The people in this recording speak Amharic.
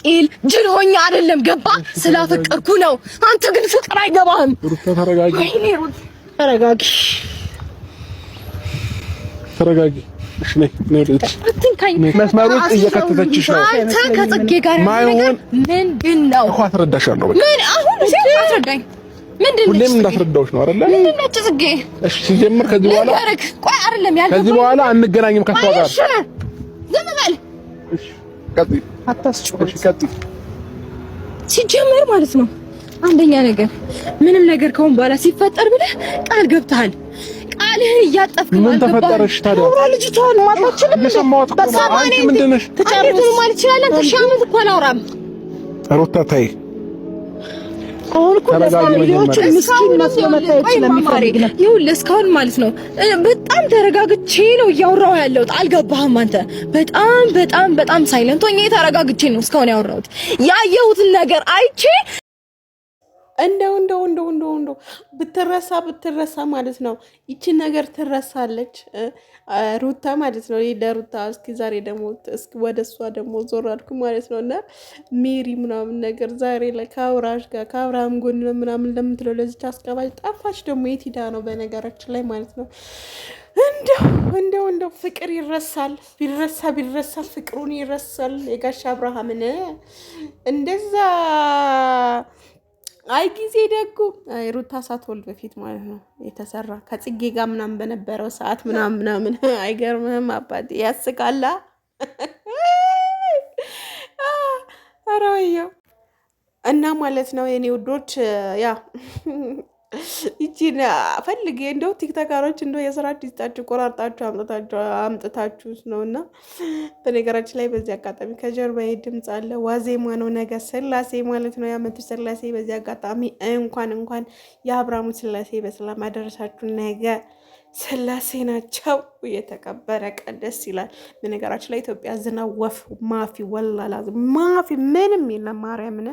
ቂል ጅል ሆኜ አይደለም ገባ ስላፈቀርኩ ነው አንተ ግን ፍቅር አይገባህም ሩታ ተረጋጊ እሺ ነይ አትንካኝ መስመር ውስጥ እየከተተችሽ ነው አንተ ከጽጌ ጋር ነገር ምንድነው እኮ አስረዳሻለሁ በቃ ምን አሁን አስረዳኝ ምንድነው ሁሌም እንዳስረዳውሽ ነው አይደል ምንድነው ጽጌ እሺ ሲጀምር ከዚህ በኋላ ቆይ አይደለም ያልኩት ከዚህ በኋላ አንገናኝም ከሷ ጋር ዝም በል እሺ ቀጥይ አታስጨው እሺ ቀጥይ ሲጀምር ማለት ነው አንደኛ ነገር ምንም ነገር ከሆነ በኋላ ሲፈጠር ብለህ ቃል ገብተሃል ቃልህን እያጠፍክ ነው ምን ተፈጠረሽ ታዲያ አውራ ልጅቷን ማጣችልም አንቺ ምንድነሽ ተጫርቶ ማለት ይችላል አንተ ሻምት እኮ አላወራም ሩታ ታይ አሁን እኮ ለሳምንቶች ምስኪን መስሎ መታየት ስለሚፈልግ ነው ይኸውልህ እስካሁን ማለት ነው በጣም ተረጋግቼ ነው እያወራሁ ያለሁት አልገባህም አንተ በጣም ሳይለንት ሆኜ ተረጋግቼ ነው እስካሁን ያወራሁት ያየሁትን ነገር አይቼ እንደው ብትረሳ ማለት ነው ይቺን ነገር ትረሳለች ሩታ ማለት ነው ለሩታ እስኪ ዛሬ ደግሞ እስኪ ወደሷ ደግሞ ዞር አልኩ ማለት ነውና ሜሪ ምናምን ነገር ዛሬ ለካውራሽ ጋር ከአብርሃም ጎን ምናምን ለምትለው ለዚች አስቀባጭ ጠፋች ደግሞ የት ሄዳ ነው በነገራችን ላይ ማለት ነው እንደው ፍቅር ይረሳል ቢረሳ ፍቅሩን ይረሳል የጋሽ አብርሃምን እንደዛ አይ ጊዜ ደጉ ሩታ ሳትወልድ በፊት ማለት ነው የተሰራ ከጽጌ ጋር ምናምን በነበረው ሰዓት ምናምን አይገርምህም አባቴ ያስቃላ አራያ እና ማለት ነው የኔ ውዶች ያ ይቺን ፈልጌ እንደው ቲክቶከሮች እንደው የስራችሁ ይስጣችሁ ቆራርጣችሁ አምጥታችሁ ነውና በነገራችን ላይ በዚህ አጋጣሚ ከጀርባዬ ድምጽ አለ ዋዜማ ነው ነገ ስላሴ ማለት ነው ያመቱ ስላሴ በዚህ አጋጣሚ እንኳን የአብርሃሙ ስላሴ በሰላም አደረሳችሁ ነገ ስላሴ ናቸው የተከበረ ቀን ደስ ይላል በነገራችን ላይ ኢትዮጵያ ዝናብ ወፍ ማፊ ወላላ ማፊ ምንም የለም ማርያምን